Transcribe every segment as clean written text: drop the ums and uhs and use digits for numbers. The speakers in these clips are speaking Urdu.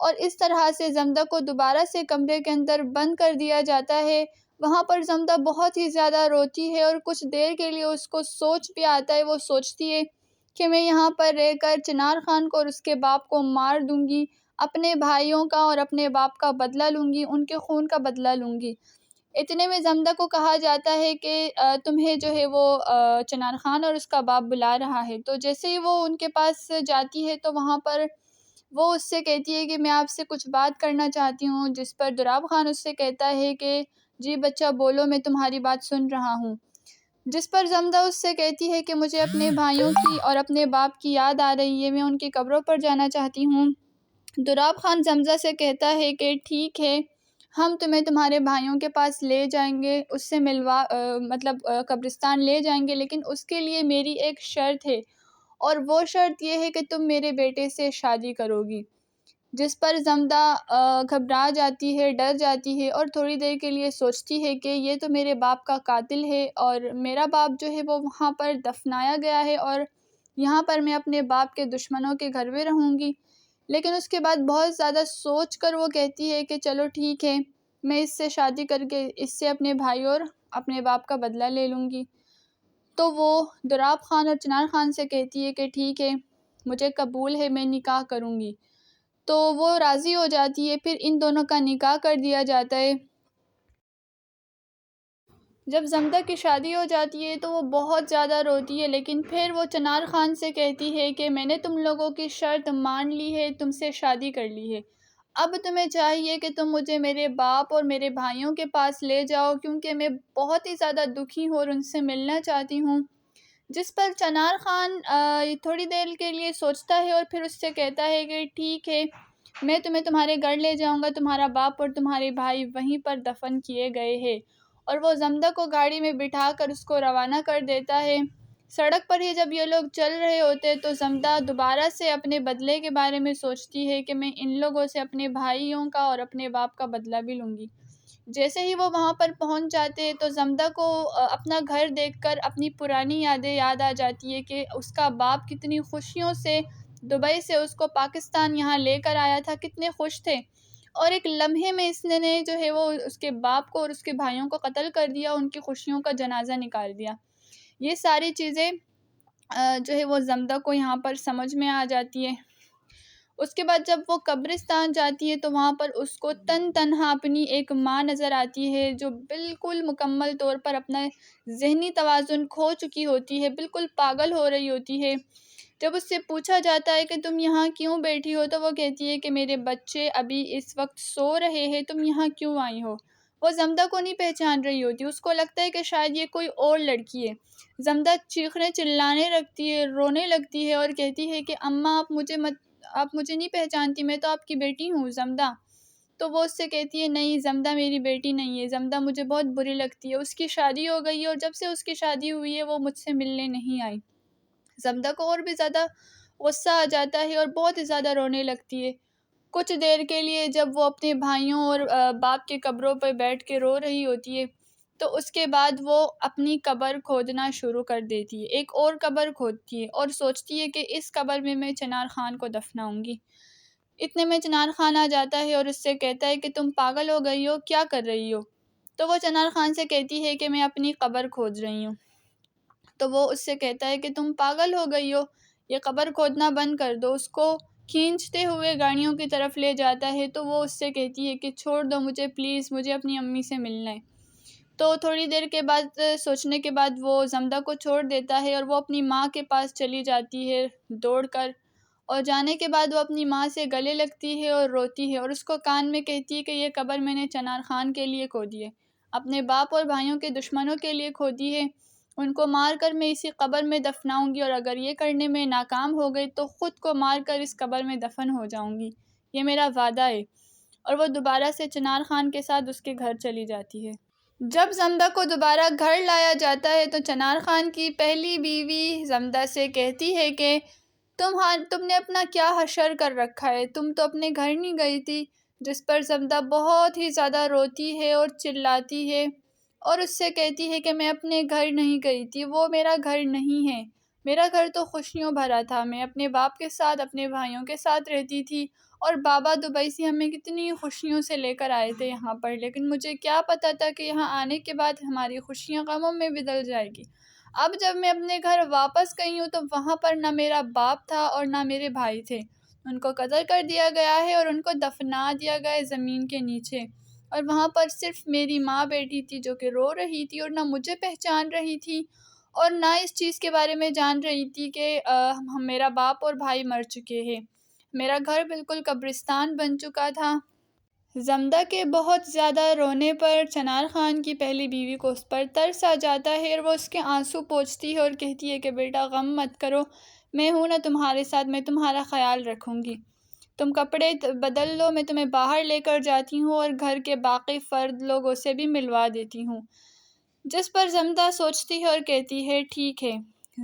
اور اس طرح سے زمدہ کو دوبارہ سے کمرے کے اندر بند کر دیا جاتا ہے۔ وہاں پر زمدہ بہت ہی زیادہ روتی ہے اور کچھ دیر کے لیے اس کو سوچ بھی آتا ہے۔ وہ سوچتی ہے کہ میں یہاں پر رہ کر چنار خان کو اور اس کے باپ کو مار دوں گی، اپنے بھائیوں کا اور اپنے باپ کا بدلہ لوں گی، ان کے خون کا بدلہ لوں گی۔ اتنے میں زمدہ کو کہا جاتا ہے کہ تمہیں جو ہے وہ چنار خان اور اس کا باپ بلا رہا ہے۔ تو جیسے ہی وہ ان کے پاس جاتی ہے تو وہاں پر وہ اس سے کہتی ہے کہ میں آپ سے کچھ بات کرنا چاہتی ہوں، جس پر دراب خان اس سے کہتا ہے کہ جی بچہ بولو، میں تمہاری بات سن رہا ہوں۔ جس پر زمدہ اس سے کہتی ہے کہ مجھے اپنے بھائیوں کی اور اپنے باپ کی یاد آ رہی ہے، میں ان کی قبروں پر جانا چاہتی ہوں۔ دراب خان زمزہ سے کہتا ہے کہ ٹھیک ہے، ہم تمہیں تمہارے بھائیوں کے پاس لے جائیں گے، اس سے قبرستان لے جائیں گے، لیکن اس کے لیے میری ایک شرط ہے، اور وہ شرط یہ ہے کہ تم میرے بیٹے سے شادی کرو گی۔ جس پر زمدہ گھبرا جاتی ہے، ڈر جاتی ہے اور تھوڑی دیر کے لیے سوچتی ہے کہ یہ تو میرے باپ کا قاتل ہے اور میرا باپ جو ہے وہ وہاں پر دفنایا گیا ہے اور یہاں پر میں اپنے باپ کے دشمنوں کے گھر میں رہوں گی۔ لیکن اس کے بعد بہت زیادہ سوچ کر وہ کہتی ہے کہ چلو ٹھیک ہے، میں اس سے شادی کر کے اس سے اپنے بھائی اور اپنے باپ کا بدلہ لے لوں گی۔ تو وہ دراب خان اور چنار خان سے کہتی ہے کہ ٹھیک ہے، مجھے قبول ہے، میں نکاح کروں گی۔ تو وہ راضی ہو جاتی ہے، پھر ان دونوں کا نکاح کر دیا جاتا ہے۔ جب زمدہ کی شادی ہو جاتی ہے تو وہ بہت زیادہ روتی ہے، لیکن پھر وہ چنار خان سے کہتی ہے کہ میں نے تم لوگوں کی شرط مان لی ہے، تم سے شادی کر لی ہے، اب تمہیں چاہیے کہ تم مجھے میرے باپ اور میرے بھائیوں کے پاس لے جاؤ، کیونکہ میں بہت ہی زیادہ دکھی ہوں اور ان سے ملنا چاہتی ہوں۔ جس پر چنار خان تھوڑی دیر کے لیے سوچتا ہے اور پھر اس سے کہتا ہے کہ ٹھیک ہے، میں تمہیں تمہارے گھر لے جاؤں گا، تمہارا باپ اور تمہارے بھائی وہیں پر دفن کیے گئے ہیں۔ اور وہ زمدہ کو گاڑی میں بٹھا کر اس کو روانہ کر دیتا ہے۔ سڑک پر ہی جب یہ لوگ چل رہے ہوتے تو زمدہ دوبارہ سے اپنے بدلے کے بارے میں سوچتی ہے کہ میں ان لوگوں سے اپنے بھائیوں کا اور اپنے باپ کا بدلہ بھی لوں گی۔ جیسے ہی وہ وہاں پر پہنچ جاتے ہیں تو زمدہ کو اپنا گھر دیکھ کر اپنی پرانی یادیں یاد آ جاتی ہے کہ اس کا باپ کتنی خوشیوں سے دبئی سے اس کو پاکستان یہاں لے کر آیا تھا، کتنے خوش تھے، اور ایک لمحے میں اس نے جو ہے وہ اس کے باپ کو اور اس کے بھائیوں کو قتل کر دیا، ان کی خوشیوں کا جنازہ نکال دیا۔ یہ ساری چیزیں جو ہے وہ زمدہ کو یہاں پر سمجھ میں آ جاتی ہے۔ اس کے بعد جب وہ قبرستان جاتی ہے تو وہاں پر اس کو تنہا اپنی ایک ماں نظر آتی ہے، جو بالکل مکمل طور پر اپنا ذہنی توازن کھو چکی ہوتی ہے، بالکل پاگل ہو رہی ہوتی ہے۔ جب اس سے پوچھا جاتا ہے کہ تم یہاں کیوں بیٹھی ہو تو وہ کہتی ہے کہ میرے بچے ابھی اس وقت سو رہے ہیں، تم یہاں کیوں آئی ہو؟ وہ زمدہ کو نہیں پہچان رہی ہوتی، اس کو لگتا ہے کہ شاید یہ کوئی اور لڑکی ہے۔ زمدہ چیخنے چلانے لگتی ہے، رونے لگتی ہے اور کہتی ہے کہ اماں آپ مجھے نہیں پہچانتی، میں تو آپ کی بیٹی ہوں زمدہ۔ تو وہ اس سے کہتی ہے نہیں، زمدہ میری بیٹی نہیں ہے، زمدہ مجھے بہت بری لگتی ہے، اس کی شادی ہو گئی ہے اور جب سے اس کی شادی ہوئی ہے وہ مجھ سے ملنے نہیں آئی۔ زمدہ کو اور بھی زیادہ غصہ آ جاتا ہے اور بہت ہی زیادہ رونے لگتی ہے۔ کچھ دیر کے لیے جب وہ اپنے بھائیوں اور باپ کے قبروں پر بیٹھ کے رو رہی ہوتی ہے تو اس کے بعد وہ اپنی قبر کھودنا شروع کر دیتی ہے، ایک اور قبر کھودتی ہے اور سوچتی ہے کہ اس قبر میں چنار خان کو دفناؤں گی۔ اتنے میں چنار خان آ جاتا ہے اور اس سے کہتا ہے کہ تم پاگل ہو گئی ہو، کیا کر رہی ہو؟ تو وہ چنار خان سے کہتی ہے کہ میں اپنی قبر کھود رہی ہوں۔ تو وہ اس سے کہتا ہے کہ تم پاگل ہو گئی ہو، یہ قبر کھودنا بند کر دو۔ اس کو کھینچتے ہوئے گاڑیوں کی طرف لے جاتا ہے تو وہ اس سے کہتی ہے کہ چھوڑ دو مجھے پلیز، مجھے اپنی امی سے ملنا ہے۔ تو تھوڑی دیر کے بعد سوچنے کے بعد وہ زمدہ کو چھوڑ دیتا ہے اور وہ اپنی ماں کے پاس چلی جاتی ہے دوڑ کر، اور جانے کے بعد وہ اپنی ماں سے گلے لگتی ہے اور روتی ہے اور اس کو کان میں کہتی ہے کہ یہ قبر میں نے چنار خان کے لیے کھودی ہے، اپنے باپ اور بھائیوں کے دشمنوں کے لیے کھودی ہے، ان کو مار کر میں اسی قبر میں دفناؤں گی، اور اگر یہ کرنے میں ناکام ہو گئی تو خود کو مار کر اس قبر میں دفن ہو جاؤں گی، یہ میرا وعدہ ہے۔ اور وہ دوبارہ سے چنار خان کے ساتھ اس کے گھر چلی جاتی ہے۔ جب زمدہ کو دوبارہ گھر لایا جاتا ہے تو چنار خان کی پہلی بیوی زمدہ سے کہتی ہے کہ تم نے اپنا کیا حشر کر رکھا ہے، تم تو اپنے گھر نہیں گئی تھی۔ جس پر زمدہ بہت ہی زیادہ روتی ہے اور چلاتی ہے اور اس سے کہتی ہے کہ میں اپنے گھر نہیں گئی تھی، وہ میرا گھر نہیں ہے، میرا گھر تو خوشیوں بھرا تھا، میں اپنے باپ کے ساتھ، اپنے بھائیوں کے ساتھ رہتی تھی، اور بابا دبئی سے ہمیں کتنی خوشیوں سے لے کر آئے تھے یہاں پر، لیکن مجھے کیا پتہ تھا کہ یہاں آنے کے بعد ہماری خوشیاں غموں میں بدل جائے گی۔ اب جب میں اپنے گھر واپس گئی ہوں تو وہاں پر نہ میرا باپ تھا اور نہ میرے بھائی تھے، ان کو قتل کر دیا گیا ہے اور ان کو دفنا دیا گیا ہے زمین کے نیچے، اور وہاں پر صرف میری ماں بیٹی تھی جو کہ رو رہی تھی اور نہ مجھے پہچان رہی تھی اور نہ اس چیز کے بارے میں جان رہی تھی کہ میرا باپ اور بھائی مر چکے ہیں۔ میرا گھر بالکل قبرستان بن چکا تھا۔ زمدہ کے بہت زیادہ رونے پر چنار خان کی پہلی بیوی کو اس پر ترس آ جاتا ہے اور وہ اس کے آنسو پوچھتی ہے اور کہتی ہے کہ بیٹا غم مت کرو، میں ہوں نا تمہارے ساتھ، میں تمہارا خیال رکھوں گی، تم کپڑے بدل لو، میں تمہیں باہر لے کر جاتی ہوں اور گھر کے باقی فرد لوگوں سے بھی ملوا دیتی ہوں۔ جس پر زمدہ سوچتی ہے اور کہتی ہے ٹھیک ہے۔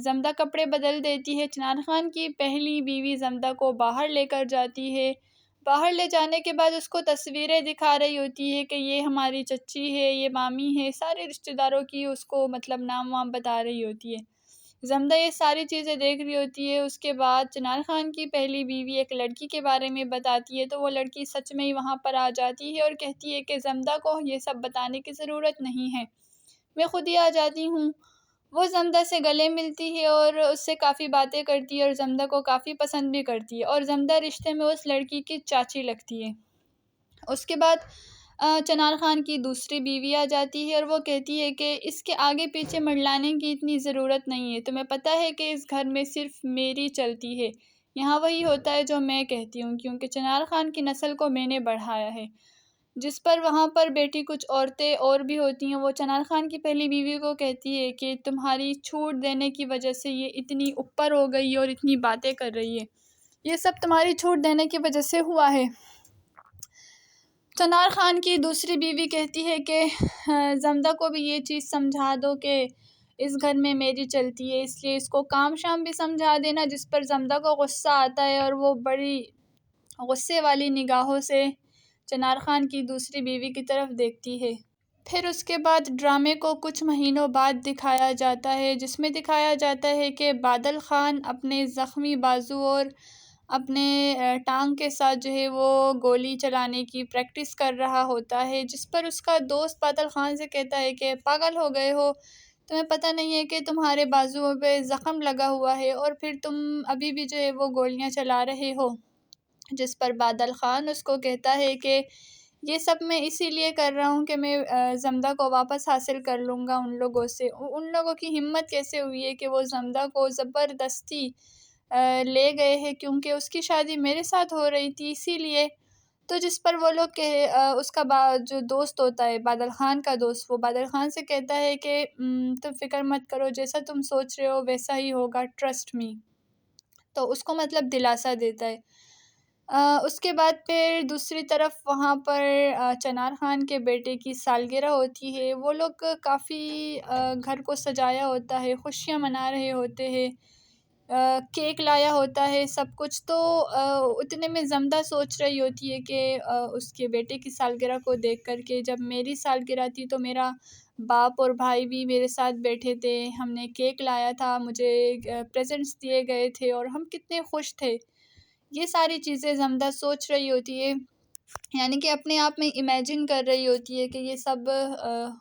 زمدہ کپڑے بدل دیتی ہے۔ چنار خان کی پہلی بیوی زمدہ کو باہر لے کر جاتی ہے۔ باہر لے جانے کے بعد اس کو تصویریں دکھا رہی ہوتی ہے کہ یہ ہماری چچی ہے، یہ مامی ہے، سارے رشتہ داروں کی اس کو مطلب نام وام بتا رہی ہوتی ہے۔ زمدہ یہ ساری چیزیں دیکھ رہی ہوتی ہے۔ اس کے بعد چنار خان کی پہلی بیوی ایک لڑکی کے بارے میں بتاتی ہے تو وہ لڑکی سچ میں ہی وہاں پر آ جاتی ہے اور کہتی ہے کہ زمدہ کو یہ سب بتانے کی ضرورت نہیں ہے، میں خود ہی آ جاتی ہوں۔ وہ زمدہ سے گلے ملتی ہے اور اس سے کافی باتیں کرتی ہے اور زمدہ کو کافی پسند بھی کرتی ہے، اور زمدہ رشتے میں اس لڑکی کی چاچی لگتی ہے۔ اس کے بعد چنار خان کی دوسری بیوی آ جاتی ہے اور وہ کہتی ہے کہ اس کے آگے پیچھے منڈلانے کی اتنی ضرورت نہیں ہے، تمہیں پتہ ہے کہ اس گھر میں صرف میری چلتی ہے، یہاں وہی ہوتا ہے جو میں کہتی ہوں، کیونکہ چنار خان کی نسل کو میں نے بڑھایا ہے۔ جس پر وہاں پر بیٹھی کچھ عورتیں اور بھی ہوتی ہیں، وہ چنار خان کی پہلی بیوی کو کہتی ہے کہ تمہاری چھوٹ دینے کی وجہ سے یہ اتنی اوپر ہو گئی اور اتنی باتیں کر رہی ہے، یہ سب تمہاری چھوٹ دینے کی وجہ سے ہوا ہے۔ چنار خان کی دوسری بیوی کہتی ہے کہ زمدہ کو بھی یہ چیز سمجھا دو کہ اس گھر میں میری چلتی ہے، اس لیے اس کو کام شام بھی سمجھا دینا، جس پر زمدہ کو غصہ آتا ہے اور وہ بڑی غصے والی نگاہوں سے چنار خان کی دوسری بیوی کی طرف دیکھتی ہے۔ پھر اس کے بعد ڈرامے کو کچھ مہینوں بعد دکھایا جاتا ہے، جس میں دکھایا جاتا ہے کہ بادل خان اپنے زخمی بازو اور اپنے ٹانگ کے ساتھ جو ہے وہ گولی چلانے کی پریکٹس کر رہا ہوتا ہے، جس پر اس کا دوست بادل خان سے کہتا ہے کہ پاگل ہو گئے ہو، تمہیں پتہ نہیں ہے کہ تمہارے بازوؤں پہ زخم لگا ہوا ہے اور پھر تم ابھی بھی جو ہے وہ گولیاں چلا رہے ہو۔ جس پر بادل خان اس کو کہتا ہے کہ یہ سب میں اسی لیے کر رہا ہوں کہ میں زمدہ کو واپس حاصل کر لوں گا ان لوگوں سے۔ ان لوگوں کی ہمت کیسے ہوئی ہے کہ وہ زمدہ کو زبردستی لے گئے ہیں، کیونکہ اس کی شادی میرے ساتھ ہو رہی تھی اسی لیے۔ تو جس پر وہ لوگ کہ اس کا جو دوست ہوتا ہے بادل خان کا دوست، وہ بادل خان سے کہتا ہے کہ تم فکر مت کرو، جیسا تم سوچ رہے ہو ویسا ہی ہوگا، ٹرسٹ می۔ تو اس کو مطلب دلاسا دیتا ہے۔ اس کے بعد پھر دوسری طرف وہاں پر چنار خان کے بیٹے کی سالگرہ ہوتی ہے، وہ لوگ کافی گھر کو سجایا ہوتا ہے، خوشیاں منا رہے ہوتے ہیں، کیک لایا ہوتا ہے، سب کچھ۔ تو اتنے میں زمدہ سوچ رہی ہوتی ہے کہ اس کے بیٹے کی سالگرہ کو دیکھ کر کہ جب میری سالگرہ تھی تو میرا باپ اور بھائی بھی میرے ساتھ بیٹھے تھے، ہم نے کیک لایا تھا، مجھے پریزنٹس دیے گئے تھے اور ہم کتنے خوش تھے۔ یہ ساری چیزیں زمدہ سوچ رہی ہوتی ہے، یعنی کہ اپنے آپ میں امیجن کر رہی ہوتی ہے کہ یہ سب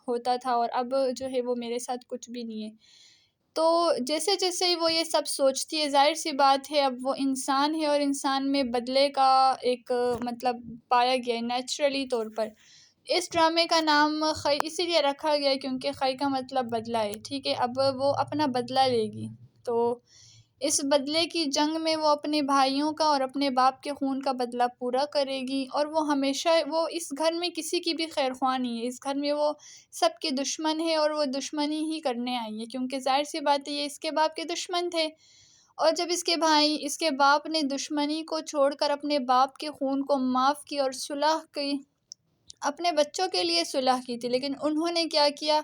ہوتا تھا اور اب جو ہے وہ میرے ساتھ کچھ بھی نہیں ہے۔ تو جیسے جیسے ہی وہ یہ سب سوچتی ہے، ظاہر سی بات ہے اب وہ انسان ہے اور انسان میں بدلے کا ایک مطلب پایا گیا ہے نیچرلی طور پر۔ اس ڈرامے کا نام خی اسی لیے رکھا گیا ہے کیونکہ خی کا مطلب بدلہ ہے، ٹھیک ہے۔ اب وہ اپنا بدلہ لے گی، تو اس بدلے کی جنگ میں وہ اپنے بھائیوں کا اور اپنے باپ کے خون کا بدلہ پورا کرے گی، اور وہ ہمیشہ وہ اس گھر میں کسی کی بھی خیر خواہ نہیں ہے، اس گھر میں وہ سب کے دشمن ہے اور وہ دشمنی ہی کرنے آئی ہے، کیونکہ ظاہر سی بات ہے یہ اس کے باپ کے دشمن تھے، اور جب اس کے باپ نے دشمنی کو چھوڑ کر اپنے باپ کے خون کو معاف کی اور صلح کی، اپنے بچوں کے لیے صلح کی تھی، لیکن انہوں نے کیا کیا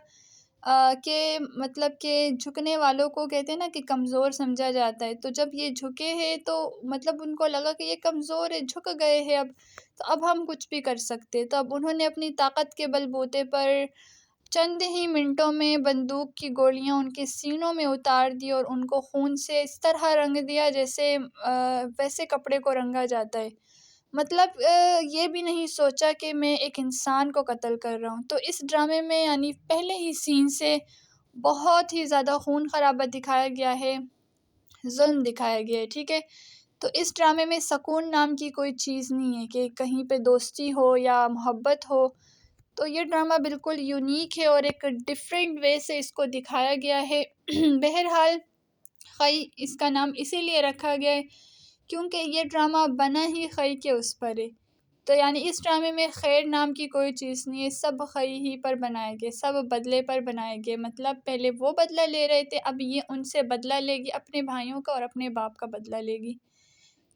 کہ مطلب کہ جھکنے والوں کو کہتے ہیں نا کہ کمزور سمجھا جاتا ہے، تو جب یہ جھکے ہیں تو مطلب ان کو لگا کہ یہ کمزور ہے، جھک گئے ہیں اب، تو اب ہم کچھ بھی کر سکتے، تو اب انہوں نے اپنی طاقت کے بل بوتے پر چند ہی منٹوں میں بندوق کی گولیاں ان کے سینوں میں اتار دی اور ان کو خون سے اس طرح رنگ دیا جیسے ویسے کپڑے کو رنگا جاتا ہے۔ مطلب یہ بھی نہیں سوچا کہ میں ایک انسان کو قتل کر رہا ہوں۔ تو اس ڈرامے میں یعنی پہلے ہی سین سے بہت ہی زیادہ خون خرابہ دکھایا گیا ہے، ظلم دکھایا گیا ہے، ٹھیک ہے۔ تو اس ڈرامے میں سکون نام کی کوئی چیز نہیں ہے کہ کہیں پہ دوستی ہو یا محبت ہو۔ تو یہ ڈرامہ بالکل یونیک ہے اور ایک ڈیفرنٹ وے سے اس کو دکھایا گیا ہے۔ بہرحال خی اس کا نام اسی لیے رکھا گیا ہے کیونکہ یہ ڈرامہ بنا ہی خی کے اس پر ہے۔ تو یعنی اس ڈرامے میں خیر نام کی کوئی چیز نہیں ہے، سب خی ہی پر بنائے گئے، سب بدلے پر بنائے گئے۔ مطلب پہلے وہ بدلہ لے رہے تھے، اب یہ ان سے بدلہ لے گی، اپنے بھائیوں کا اور اپنے باپ کا بدلہ لے گی۔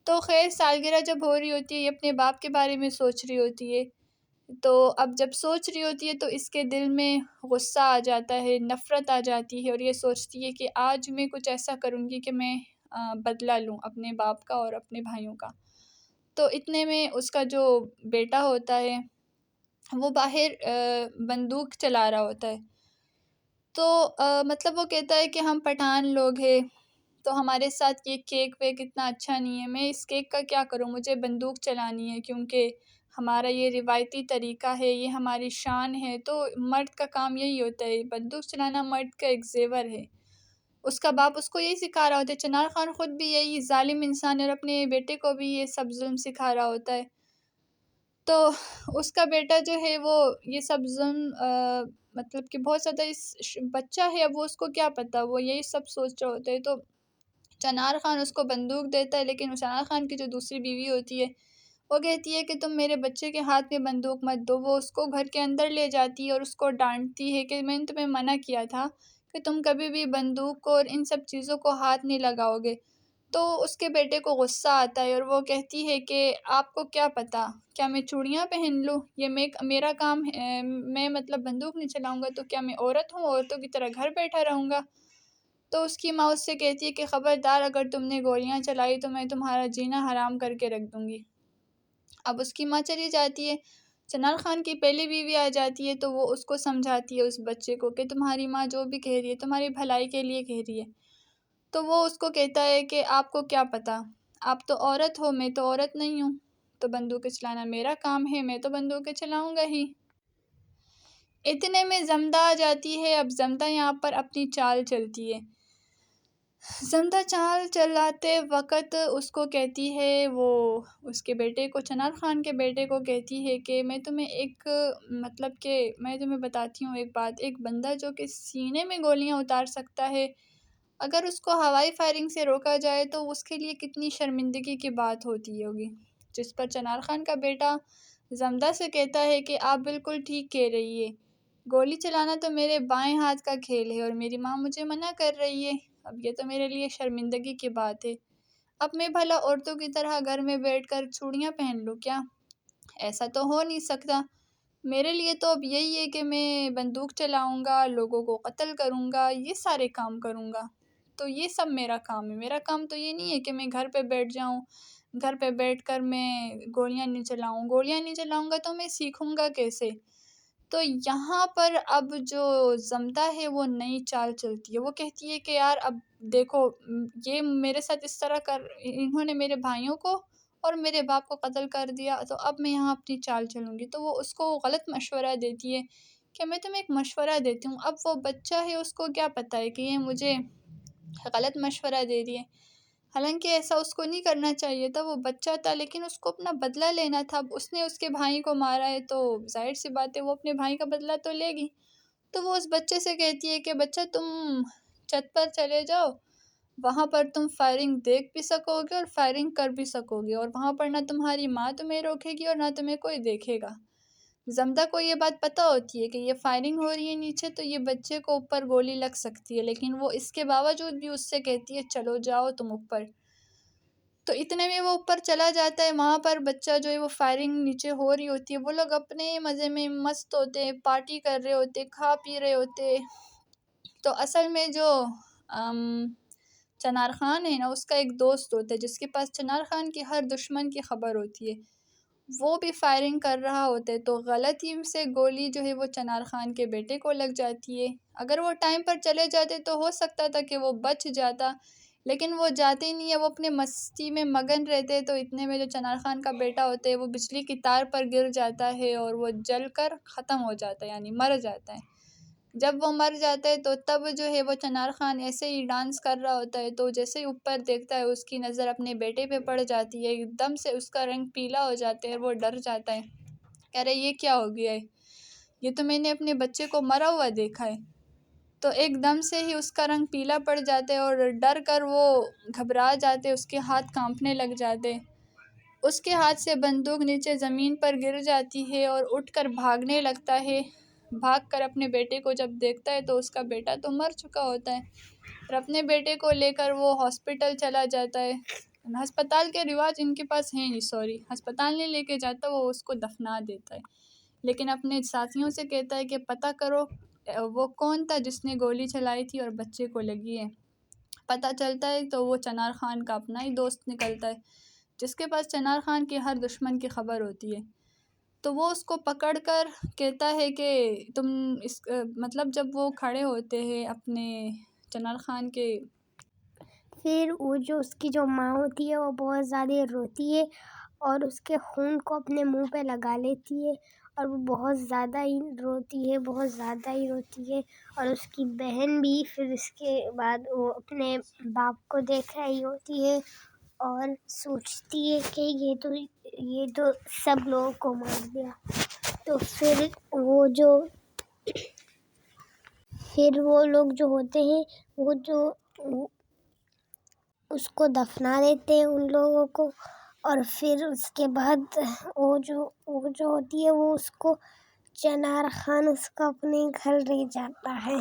تو خیر سالگرہ جب ہو رہی ہوتی ہے، یہ اپنے باپ کے بارے میں سوچ رہی ہوتی ہے، تو اب جب سوچ رہی ہوتی ہے تو اس کے دل میں غصہ آ جاتا ہے، نفرت آ جاتی ہے اور یہ سوچتی ہے کہ آج میں کچھ ایسا کروں گی کہ میں بدلہ لوں اپنے باپ کا اور اپنے بھائیوں کا۔ تو اتنے میں اس کا جو بیٹا ہوتا ہے وہ باہر بندوق چلا رہا ہوتا ہے۔ تو مطلب وہ کہتا ہے کہ ہم پٹھان لوگ ہیں تو ہمارے ساتھ یہ کیک ویک اتنا اچھا نہیں ہے، میں اس کیک کا کیا کروں، مجھے بندوق چلانی ہے کیونکہ ہمارا یہ روایتی طریقہ ہے، یہ ہماری شان ہے۔ تو مرد کا کام یہی ہوتا ہے، بندوق چلانا مرد کا ایک زیور ہے۔ اس کا باپ اس کو یہی سکھا رہا ہوتا ہے، چنار خان خود بھی یہی ظالم انسان ہے اور اپنے بیٹے کو بھی یہ سب ظلم سکھا رہا ہوتا ہے۔ تو اس کا بیٹا جو ہے وہ یہ سب ظلم مطلب کہ بہت زیادہ بچہ ہے، اب وہ اس کو کیا پتا، وہ یہی سب سوچ رہا ہوتا ہے۔ تو چنار خان اس کو بندوق دیتا ہے، لیکن چنار خان کی جو دوسری بیوی ہوتی ہے وہ کہتی ہے کہ تم میرے بچے کے ہاتھ میں بندوق مت دو۔ وہ اس کو گھر کے اندر لے جاتی ہے اور اس کو ڈانٹتی ہے کہ میں نے تمہیں منع کیا تھا کہ تم کبھی بھی بندوق کو اور ان سب چیزوں کو ہاتھ نہیں لگاؤ گے۔ تو اس کے بیٹے کو غصہ آتا ہے اور وہ کہتی ہے کہ آپ کو کیا پتا، کیا میں چوڑیاں پہن لوں، یہ میرا کام ہے، میں مطلب بندوق نہیں چلاؤں گا تو کیا میں عورت ہوں، عورتوں کی طرح گھر بیٹھا رہوں گا۔ تو اس کی ماں اس سے کہتی ہے کہ خبردار اگر تم نے گولیاں چلائی تو میں تمہارا جینا حرام کر کے رکھ دوں گی۔ اب اس کی ماں چلی جاتی ہے، چنار خان کی پہلی بیوی آ جاتی ہے تو وہ اس کو سمجھاتی ہے اس بچے کو کہ تمہاری ماں جو بھی کہہ رہی ہے تمہاری بھلائی کے لیے کہہ رہی ہے۔ تو وہ اس کو کہتا ہے کہ آپ کو کیا پتا، آپ تو عورت ہو، میں تو عورت نہیں ہوں، تو بندوقیں چلانا میرا کام ہے، میں تو بندوقیں چلاؤں گا ہی۔ اتنے میں زمدہ آ جاتی ہے۔ اب زمدہ یہاں پر اپنی چال چلتی ہے، زمدہ چال چلاتے وقت اس کو کہتی ہے، وہ اس کے بیٹے کو، چنار خان کے بیٹے کو کہتی ہے کہ میں تمہیں ایک مطلب کہ میں تمہیں بتاتی ہوں ایک بات، ایک بندہ جو کہ سینے میں گولیاں اتار سکتا ہے، اگر اس کو ہوائی فائرنگ سے روکا جائے تو اس کے لیے کتنی شرمندگی کی بات ہوتی ہوگی۔ جس پر چنار خان کا بیٹا زمدہ سے کہتا ہے کہ آپ بالکل ٹھیک کہہ رہی ہے، گولی چلانا تو میرے بائیں ہاتھ کا کھیل ہے اور میری ماں مجھے منع کر رہی ہے، اب یہ تو میرے لیے شرمندگی کی بات ہے۔ اب میں بھلا عورتوں کی طرح گھر میں بیٹھ کر چوڑیاں پہن لوں کیا؟ ایسا تو ہو نہیں سکتا۔ میرے لیے تو اب یہی ہے کہ میں بندوق چلاؤں گا، لوگوں کو قتل کروں گا، یہ سارے کام کروں گا۔ تو یہ سب میرا کام ہے، میرا کام تو یہ نہیں ہے کہ میں گھر پہ بیٹھ جاؤں، گھر پہ بیٹھ کر میں گولیاں نہیں چلاؤں گا تو میں سیکھوں گا کیسے؟ تو یہاں پر اب جو زمدہ ہے وہ نئی چال چلتی ہے، وہ کہتی ہے کہ یار اب دیکھو یہ میرے ساتھ اس طرح انہوں نے میرے بھائیوں کو اور میرے باپ کو قتل کر دیا، تو اب میں یہاں اپنی چال چلوں گی۔ تو وہ اس کو غلط مشورہ دیتی ہے کہ میں تمہیں ایک مشورہ دیتی ہوں۔ اب وہ بچہ ہے، اس کو کیا پتہ ہے کہ یہ مجھے غلط مشورہ دے رہی ہے، حالانکہ ایسا اس کو نہیں کرنا چاہیے تھا، وہ بچہ تھا لیکن اس کو اپنا بدلہ لینا تھا۔ اب اس نے اس کے بھائی کو مارا ہے تو ظاہر سی بات ہے وہ اپنے بھائی کا بدلہ تو لے گی۔ تو وہ اس بچے سے کہتی ہے کہ بچہ تم چھت پر چلے جاؤ، وہاں پر تم فائرنگ دیکھ بھی سکو گے اور فائرنگ کر بھی سکو گے، اور وہاں پر نہ تمہاری ماں تمہیں روکے گی اور نہ تمہیں کوئی دیکھے گا۔ زمدہ کو یہ بات پتہ ہوتی ہے کہ یہ فائرنگ ہو رہی ہے نیچے تو یہ بچے کو اوپر گولی لگ سکتی ہے، لیکن وہ اس کے باوجود بھی اس سے کہتی ہے چلو جاؤ تم اوپر۔ تو اتنے میں وہ اوپر چلا جاتا ہے، وہاں پر بچہ جو ہے وہ فائرنگ نیچے ہو رہی ہوتی ہے، وہ لوگ اپنے مزے میں مست ہوتے ہیں، پارٹی کر رہے ہوتے، کھا پی رہے ہوتے۔ تو اصل میں جو چنار خان ہے نا، اس کا ایک دوست ہوتا ہے جس کے پاس چنار خان کی ہر دشمن کی خبر ہوتی ہے۔ وہ بھی فائرنگ کر رہا ہوتا ہے تو غلطی سے گولی جو ہے وہ چنار خان کے بیٹے کو لگ جاتی ہے۔ اگر وہ ٹائم پر چلے جاتے تو ہو سکتا تھا کہ وہ بچ جاتا، لیکن وہ جاتے ہی نہیں ہے، وہ اپنے مستی میں مگن رہتے۔ تو اتنے میں جو چنار خان کا بیٹا ہوتا ہے وہ بجلی کی تار پر گر جاتا ہے اور وہ جل کر ختم ہو جاتا ہے، یعنی مر جاتا ہے۔ جب وہ مر جاتا ہے تو تب جو ہے وہ چنار خان ایسے ہی ڈانس کر رہا ہوتا ہے، تو جیسے ہی اوپر دیکھتا ہے اس کی نظر اپنے بیٹے پہ پڑ جاتی ہے، ایک دم سے اس کا رنگ پیلا ہو جاتا ہے اور وہ ڈر جاتا ہے، کہہ رہے یہ کیا ہو گیا ہے، یہ تو میں نے اپنے بچے کو مرا ہوا دیکھا ہے۔ تو ایک دم سے ہی اس کا رنگ پیلا پڑ جاتا ہے اور ڈر کر وہ گھبرا جاتے، اس کے ہاتھ کانپنے لگ جاتے، اس کے ہاتھ سے بندوق نیچے زمین پر گر جاتی ہے اور اٹھ کر بھاگنے لگتا ہے۔ بھاگ کر اپنے بیٹے کو جب دیکھتا ہے تو اس کا بیٹا تو مر چکا ہوتا ہے، اور اپنے بیٹے کو لے کر وہ ہاسپٹل چلا جاتا ہے۔ ہسپتال کے رواج ان کے پاس ہیں نہیں، ہسپتال نہیں لے کے جاتا، وہ اس کو دفنا دیتا ہے، لیکن اپنے ساتھیوں سے کہتا ہے کہ پتہ کرو وہ کون تھا جس نے گولی چلائی تھی اور بچے کو لگی ہے۔ پتہ چلتا ہے تو وہ چنار خان کا اپنا ہی دوست نکلتا ہے، جس کے پاس چنار خان کے ہر دشمن کی خبر ہوتی ہے۔ تو وہ اس کو پکڑ کر کہتا ہے کہ تم مطلب جب وہ کھڑے ہوتے ہیں اپنے چنار خان کے، پھر وہ جو اس کی جو ماں ہوتی ہے وہ بہت زیادہ روتی ہے اور اس کے خون کو اپنے منہ پہ لگا لیتی ہے، اور وہ بہت زیادہ ہی روتی ہے، بہت زیادہ ہی روتی ہے، اور اس کی بہن بھی پھر اس کے بعد وہ اپنے باپ کو دیکھ رہی ہوتی ہے اور سوچتی ہے کہ یہ تو سب لوگوں کو مار دیا۔ تو پھر وہ لوگ جو ہوتے ہیں وہ اس کو دفنا دیتے ہیں ان لوگوں کو، اور پھر اس کے بعد وہ جو ہوتی ہے وہ اس کو چنار خان اس کو اپنے گھر لے جاتا ہے،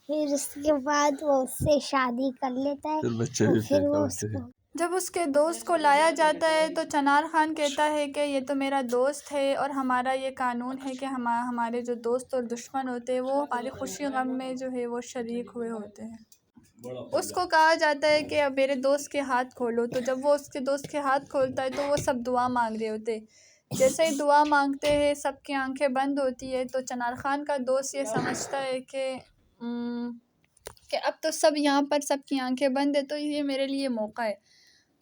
پھر اس کے بعد وہ اس سے شادی کر لیتا ہے، پھر وہ اس کو جب اس کے دوست کو لایا جاتا ہے تو چنار خان کہتا ہے کہ یہ تو میرا دوست ہے اور ہمارا یہ قانون ہے کہ ہمارے جو دوست اور دشمن ہوتے ہیں وہ ہماری خوشی غم میں جو ہے وہ شریک ہوئے ہوتے ہیں۔ اس کو کہا جاتا ہے کہ اب میرے دوست کے ہاتھ کھولو، تو جب وہ اس کے دوست کے ہاتھ کھولتا ہے تو وہ سب دعا مانگ رہے ہوتے، جیسے ہی دعا مانگتے ہیں سب کی آنکھیں بند ہوتی ہے، تو چنار خان کا دوست یہ سمجھتا ہے کہ اب تو سب یہاں پر سب کی آنکھیں بند ہے تو یہ میرے لیے موقع ہے،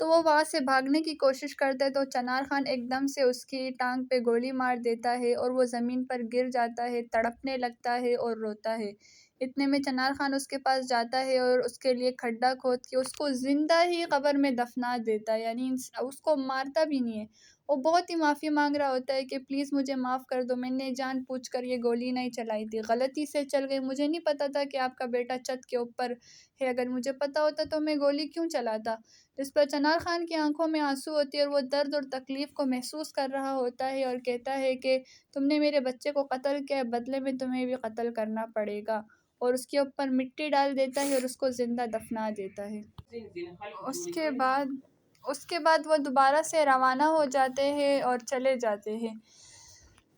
تو وہ وہاں سے بھاگنے کی کوشش کرتا ہے، تو چنار خان ایک دم سے اس کی ٹانگ پہ گولی مار دیتا ہے اور وہ زمین پر گر جاتا ہے، تڑپنے لگتا ہے اور روتا ہے۔ اتنے میں چنار خان اس کے پاس جاتا ہے اور اس کے لیے کھڈا کھود کے اس کو زندہ ہی قبر میں دفنا دیتا ہے، یعنی اس کو مارتا بھی نہیں ہے۔ وہ بہت ہی معافی مانگ رہا ہوتا ہے کہ پلیز مجھے معاف کر دو، میں نے جان پوچھ کر یہ گولی نہیں چلائی تھی، غلطی سے چل گئی، مجھے نہیں پتا تھا کہ آپ کا بیٹا چھت کے اوپر ہے، اگر مجھے پتا ہوتا تو میں گولی کیوں چلاتا۔ جس پر چنار خان کی آنکھوں میں آنسو ہوتی ہے اور وہ درد اور تکلیف کو محسوس کر رہا ہوتا ہے اور کہتا ہے کہ تم نے میرے بچے کو قتل کیا، بدلے میں تمہیں بھی قتل کرنا پڑے گا، اور اس کے اوپر مٹی ڈال دیتا ہے اور اس کو زندہ دفنا دیتا ہے۔ اس کے بعد وہ دوبارہ سے روانہ ہو جاتے ہیں اور چلے جاتے ہیں۔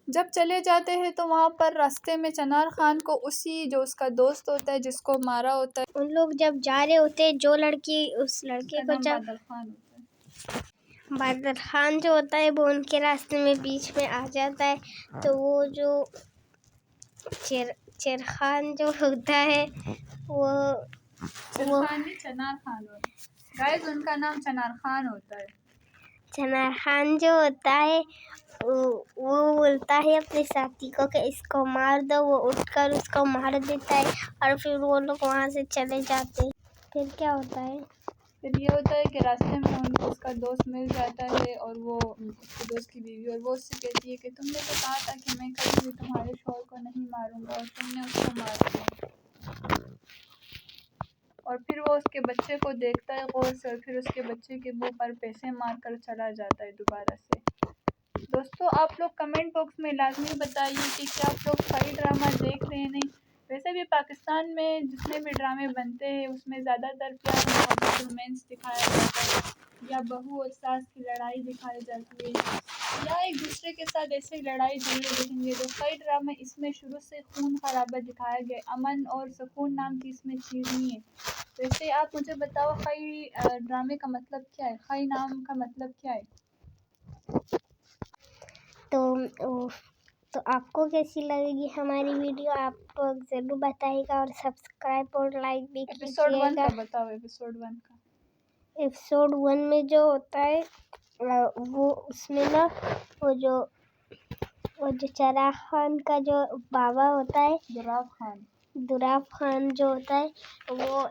جب چلے جاتے ہیں تو وہاں پر راستے میں چنار خان کو جو اس کا دوست ہوتا ہے جس کو مارا ہوتا ہے، ان لوگ جب جا رہے ہوتے جو لڑکی اس لڑکے کو جب بادل خان ہوتا ہے، بادل خان جو ہوتا ہے وہ ان کے راستے میں بیچ میں آ جاتا ہے، تو وہ جو چرخان جو ہوتا ہے وہ چنار خان ہوتا ہے، گائز ان کا نام چنار خان ہوتا ہے۔ چنار خان جو ہوتا ہے وہ بولتا ہے اپنے ساتھی کو کہ اس کو مار دو، وہ اٹھ کر اس کو مار دیتا ہے اور پھر وہ لوگ وہاں سے چلے جاتے ہیں۔ پھر کیا ہوتا ہے؟ پھر یہ ہوتا ہے کہ راستے میں ان کو اس کا دوست مل جاتا ہے اور وہ اس کے دوست کی بیوی، اور وہ اس سے کہتی ہے کہ تم نے تو کہا تھا کہ میں کبھی بھی تمہارے شوہر کو نہیں ماروں گا اور تم نے اس کو مار دیا، اور پھر وہ اس کے بچے کو دیکھتا ہے غور سے اور پھر اس کے بچے کے منہ پر پیسے مار کر چلا جاتا ہے دوبارہ سے۔ دوستو آپ لوگ کمنٹ باکس میں لازمی بتائیے کہ کیا آپ لوگ خائی ڈرامہ دیکھ رہے ہیں؟ نہیں ویسے بھی پاکستان میں جتنے بھی ڈرامے بنتے ہیں اس میں زیادہ تر پیار محبت رومانس دکھایا جاتا ہے، یا بہو اور ساس کی لڑائی دکھائی جاتی ہے، یا ایک دوسرے کے ساتھ ایسے لڑائی جھگڑے دیکھیں گے۔ تو خائی ڈرامہ اس میں شروع سے خون خرابہ دکھایا گیا، امن اور سکون نام کی اس میں چیز نہیں ہے۔ ویسے آپ مجھے بتاؤ خائی ڈرامے کا مطلب کیا ہے، خائی نام کا مطلب کیا ہے؟ تو آپ کو کیسی لگے گی ہماری ویڈیو، آپ ضرور بتائیے گا، اور سبسکرائب اور لائک بھی ایپیسوڈ کیجیے 1 گا۔ کا بتاؤ، ایپیسوڈ 1 کا۔ ایپیسوڈ 1 میں جو ہوتا ہے وہ اس میں نا وہ جو چراغ خان کا جو بابا ہوتا ہے، دراف خان جو ہوتا ہے، وہ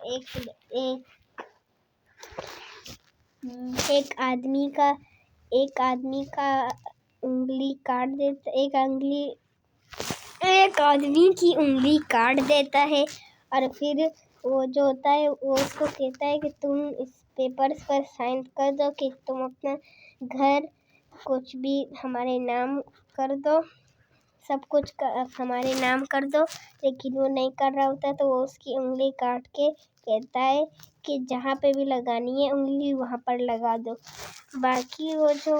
ایک آدمی کا انگلی کاٹ دیتا، ایک آدمی کی انگلی کاٹ دیتا ہے، اور پھر وہ جو ہوتا ہے وہ اس کو کہتا ہے کہ تم اس پیپرز پر سائن کر دو کہ تم اپنا گھر کچھ بھی ہمارے نام کر دو، سب کچھ ہمارے نام کر دو، لیکن وہ نہیں کر رہا ہوتا، تو وہ اس کی انگلی کاٹ کے کہتا ہے کہ جہاں پہ بھی لگانی ہے انگلی وہاں پر لگا دو۔ باقی وہ جو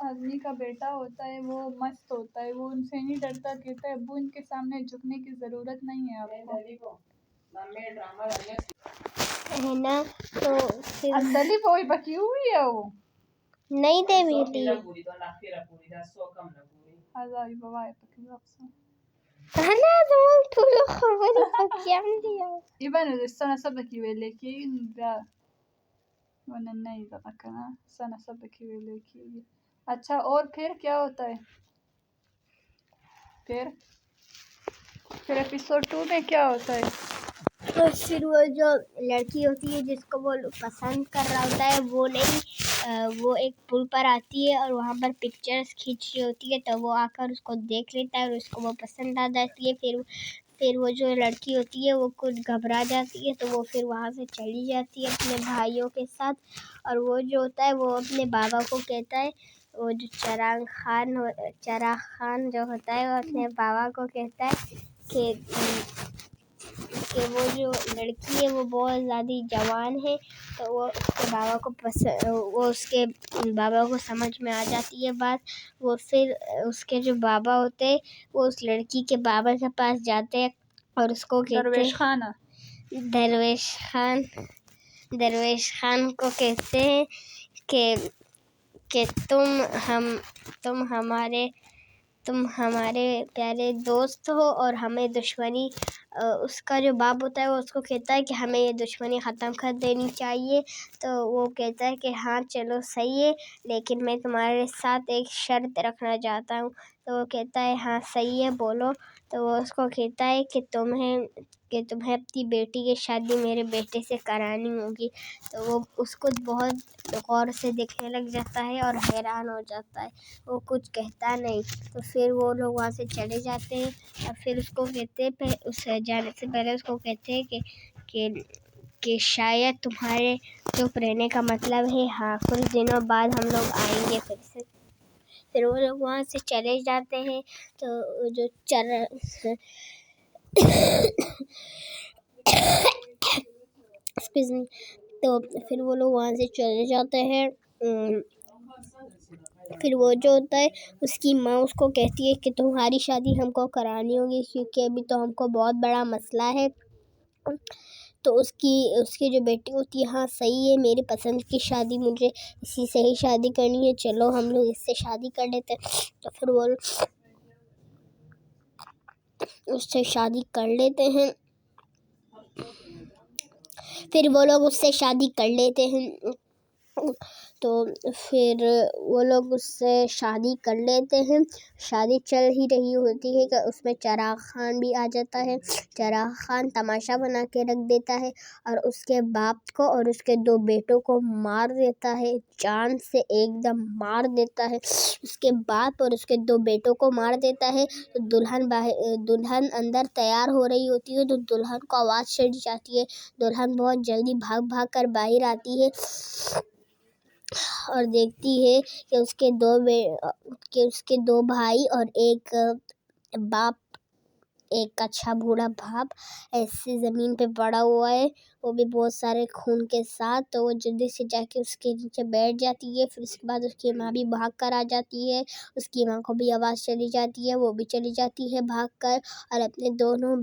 آدمی کا بیٹا ہوتا ہے وہ مست ہوتا ہے، وہ ان سے نہیں ڈرتا، کہتا ہے ابو ان کے سامنے جھکنے کی ضرورت نہیں ہے آپ کو، ہے نا۔ تو پھر اندلی بوئی بکی ہوئی ہے وہ نہیں دے بیٹی آزاری بوائے پکی واپس انا دول ټولو خبرې پکې هم دي ایبن sana sabaki ویلې کېږي بیا ونه نہیں زده کنه sana sabaki ویلې کېږي۔ اچھا اور پھر کیا ہوتا ہے؟ پھر ایپیسوڈ 2 میں کیا ہوتا ہے؟ تو پھر وہ جو لڑکی ہوتی ہے جس کو وہ پسند کر رہا ہوتا ہے وہ نہیں، وہ ایک پل پر آتی ہے اور وہاں پر پکچرز کھینچ رہی ہوتی ہے، تو وہ آ کر اس کو دیکھ لیتا ہے اور اس کو وہ پسند آ جاتی ہے۔ پھر وہ جو لڑکی ہوتی ہے وہ کچھ گھبرا جاتی ہے، تو وہ پھر وہاں سے چلی جاتی ہے اپنے بھائیوں کے ساتھ، اور وہ جو ہوتا ہے وہ اپنے بابا کو کہتا ہے، وہ جو چراغ خان جو ہوتا ہے وہ اپنے بابا کو کہتا ہے کہ وہ جو لڑکی ہے وہ بہت زیادہ جوان ہے، تو وہ اس کے بابا کو سمجھ میں آ جاتی ہے بات۔ وہ پھر اس کے جو بابا ہوتے ہیں وہ اس لڑکی کے بابا کے پاس جاتے ہیں اور اس کو کہتے ہیں درویش خان کو کہتے ہیں کہ تم ہمارے پیارے دوست ہو اور ہمیں دشمنی، اس کا جو باپ ہوتا ہے وہ اس کو کہتا ہے کہ ہمیں یہ دشمنی ختم کر دینی چاہیے، تو وہ کہتا ہے کہ ہاں چلو صحیح ہے، لیکن میں تمہارے ساتھ ایک شرط رکھنا چاہتا ہوں، تو وہ کہتا ہے ہاں صحیح ہے بولو، تو وہ اس کو کہتا ہے کہ تمہیں اپنی بیٹی کی شادی میرے بیٹے سے کرانی ہوگی، تو وہ اس کو بہت غور سے دیکھنے لگ جاتا ہے اور حیران ہو جاتا ہے، وہ کچھ کہتا نہیں، تو پھر وہ لوگ وہاں سے چلے جاتے ہیں، اور پھر اس کو کہتے اس جانے سے پہلے اس کو کہتے ہیں کہ شاید تمہارے چپ رہنے کا مطلب ہے ہاں کچھ دنوں بعد ہم لوگ آئیں گے پھر سے۔ پھر وہ لوگ وہاں سے چلے جاتے ہیں، تو جو تو پھر وہ لوگ وہاں سے چلے جاتے ہیں، پھر وہ جو ہوتا ہے اس کی ماں اس کو کہتی ہے کہ تمہاری شادی ہم کو کرانی ہوگی کیونکہ ابھی تو ہم کو بہت بڑا مسئلہ ہے، تو اس کی جو بیٹی ہوتی ہے ہاں صحیح ہے، میری پسند کی شادی، مجھے اسی سے ہی شادی کرنی ہے، چلو ہم لوگ اس سے شادی کر لیتے ہیں، تو پھر وہ اس سے شادی کر لیتے ہیں، تو پھر وہ لوگ اس سے شادی کر لیتے ہیں۔ شادی چل ہی رہی ہوتی ہے کہ اس میں چراغ خان بھی آ جاتا ہے۔ چراغ خان تماشا بنا کے رکھ دیتا ہے اور اس کے باپ کو اور اس کے 2 بیٹوں کو مار دیتا ہے، جان سے ایک دم مار دیتا ہے، اس کے باپ اور اس کے 2 بیٹوں کو مار دیتا ہے۔ تو دلہن اندر تیار ہو رہی ہوتی ہے، تو دلہن کو آواز چڑھ جاتی ہے، دلہن بہت جلدی بھاگ کر باہر آتی ہے اور دیکھتی ہے کہ اس کے 2 بھائی اور ایک باپ، ایک اچھا بوڑھا باپ ایسے زمین پہ پڑا ہوا ہے، وہ بھی بہت سارے خون کے ساتھ، تو وہ جلدی سے جا کے اس کے نیچے بیٹھ جاتی ہے۔ پھر اس کے بعد اس کی ماں بھی بھاگ کر آ جاتی ہے، اس کی ماں کو بھی آواز چلی جاتی ہے، وہ بھی چلی جاتی ہے بھاگ کر، اور اپنے دونوں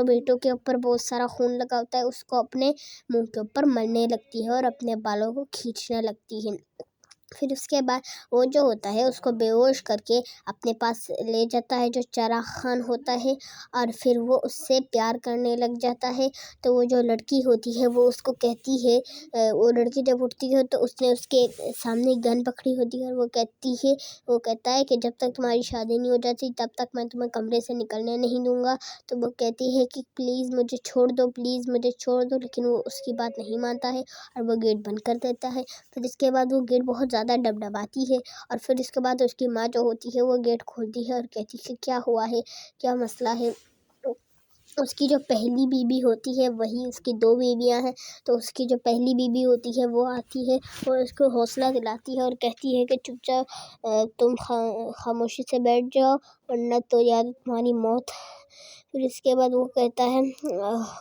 بیٹوں کے اوپر بہت سارا خون لگا ہوتا ہے، اس کو اپنے منہ کے اوپر ملنے لگتی ہے اور اپنے بالوں کو کھینچنے لگتی ہے۔ پھر اس کے بعد وہ جو ہوتا ہے اس کو بے ہوش کر کے اپنے پاس لے جاتا ہے جو چراغ خان ہوتا ہے، اور پھر وہ اس سے پیار کرنے لگ جاتا ہے۔ تو وہ جو لڑکی ہوتی ہے وہ اس کو کہتی ہے، وہ لڑکی جب اٹھتی ہے تو اس نے اس کے سامنے گن پکڑی ہوتی ہے، اور وہ کہتا ہے کہ جب تک تمہاری شادی نہیں ہو جاتی تب تک میں تمہیں کمرے سے نکلنے نہیں دوں گا۔ تو وہ کہتی ہے کہ پلیز مجھے چھوڑ دو، پلیز مجھے چھوڑ دو، لیکن وہ اس کی بات نہیں مانتا ہے اور وہ گیٹ بند کر دیتا ہے۔ پھر اس کے بعد وہ گیٹ بہت زیادہ ڈبڈباتی ہے، اور پھر اس کے بعد اس کی ماں جو ہوتی ہے وہ گیٹ کھولتی ہے اور کہتی ہے کہ کیا ہوا ہے، کیا مسئلہ ہے۔ اس کی جو پہلی بیوی ہوتی ہے، وہی اس کی 2 بیویاں ہیں، تو اس کی جو پہلی بیوی ہوتی ہے وہ آتی ہے اور اس کو حوصلہ دلاتی ہے اور کہتی ہے کہ چپ چاپ تم خاموشی سے بیٹھ جاؤ ورنہ تو یا تمہاری موت۔ پھر اس کے بعد وہ کہتا ہے،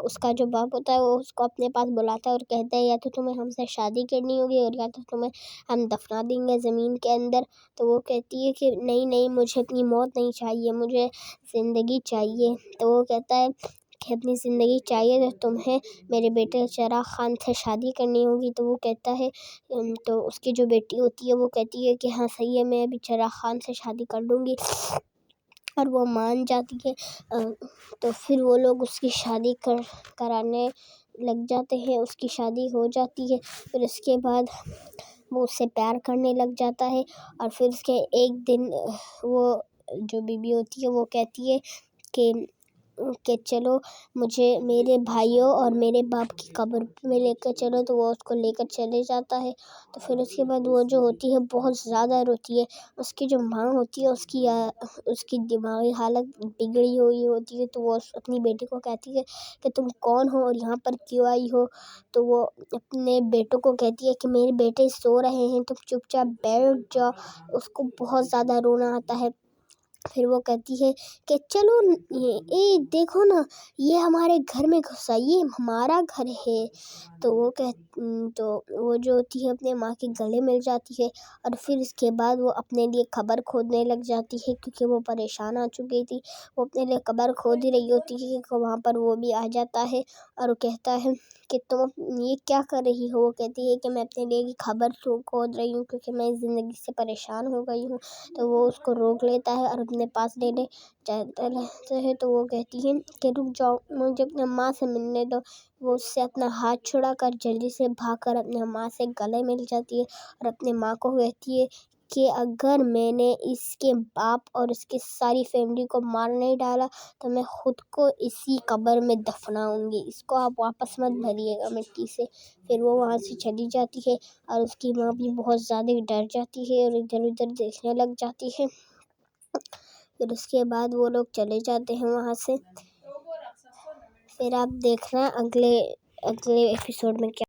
اس کا جو باپ ہوتا ہے وہ اس کو اپنے پاس بلاتا ہے اور کہتا ہے یا تو تمہیں ہم سے شادی کرنی ہوگی اور یا تو تمہیں ہم دفنا دیں گے زمین کے اندر۔ تو وہ کہتی ہے کہ نہیں مجھے اپنی موت نہیں چاہیے، مجھے زندگی چاہیے۔ تو وہ کہتا ہے کہ اپنی زندگی چاہیے تو تمہیں میرے بیٹے چراغ خان سے شادی کرنی ہوگی۔ تو وہ کہتا ہے، تو اس کی جو بیٹی ہوتی ہے وہ کہتی ہے کہ ہاں صحیح ہے، میں ابھی چراغ خان سے شادی کر لوں گی، اور وہ مان جاتی ہے۔ تو پھر وہ لوگ اس کی شادی کرانے لگ جاتے ہیں، اس کی شادی ہو جاتی ہے۔ پھر اس کے بعد وہ اس سے پیار کرنے لگ جاتا ہے، اور پھر اس کے ایک دن وہ جو بیوی ہوتی ہے وہ کہتی ہے کہ چلو مجھے میرے بھائیوں اور میرے باپ کی قبر میں لے کر چلو، تو وہ اس کو لے کر چلے جاتا ہے۔ تو پھر اس کے بعد وہ جو ہوتی ہے بہت زیادہ روتی ہے۔ اس کی جو ماں ہوتی ہے اس کی دماغی حالت بگڑی ہوئی ہوتی ہے، تو وہ اپنی بیٹی کو کہتی ہے کہ تم کون ہو اور یہاں پر کیوں آئی ہو؟ تو وہ اپنے بیٹوں کو کہتی ہے کہ میرے بیٹے سو رہے ہیں، تم چپ چاپ بیٹھ جاؤ۔ اس کو بہت زیادہ رونا آتا ہے۔ پھر وہ کہتی ہے کہ چلو دیکھو نا، یہ ہمارے گھر میں گھسا، یہ ہمارا گھر ہے۔ تو وہ جو ہوتی ہے اپنے ماں کے گلے مل جاتی ہے، اور پھر اس کے بعد وہ اپنے لیے قبر کھودنے لگ جاتی ہے، کیونکہ وہ پریشان آ چکی تھی۔ وہ اپنے لیے قبر کھود ہی رہی ہوتی ہے کہ وہاں پر وہ بھی آ جاتا ہے، اور وہ کہتا ہے کہ تم یہ کیا کر رہی ہو؟ وہ کہتی ہے کہ میں اپنے لیے قبر کھود رہی ہوں کیونکہ میں اس زندگی سے پریشان ہو گئی ہوں۔ تو وہ اس کو روک لیتا ہے اور اپنے پاس لینے چاہتا ہے، تو وہ کہتی ہے کہ رک جاؤ، مجھے اپنے ماں سے ملنے دو۔ وہ اس سے اپنا ہاتھ چھڑا کر جلدی سے بھاگ کر اپنے ماں سے گلے مل جاتی ہے، اور اپنے ماں کو کہتی ہے کہ اگر میں نے اس کے باپ اور اس کی ساری فیملی کو مار نہیں ڈالا تو میں خود کو اسی قبر میں دفناؤں گی، اس کو آپ واپس مت بھریے گا مٹی سے۔ پھر وہ وہاں سے چلی جاتی ہے، اور اس کی ماں بھی بہت زیادہ ڈر جاتی ہے اور ادھر ادھر دیکھنے لگ جاتی ہے۔ پھر اس کے بعد وہ لوگ چلے جاتے ہیں وہاں سے۔ پھر آپ دیکھنا اگلے ایپیسوڈ میں کیا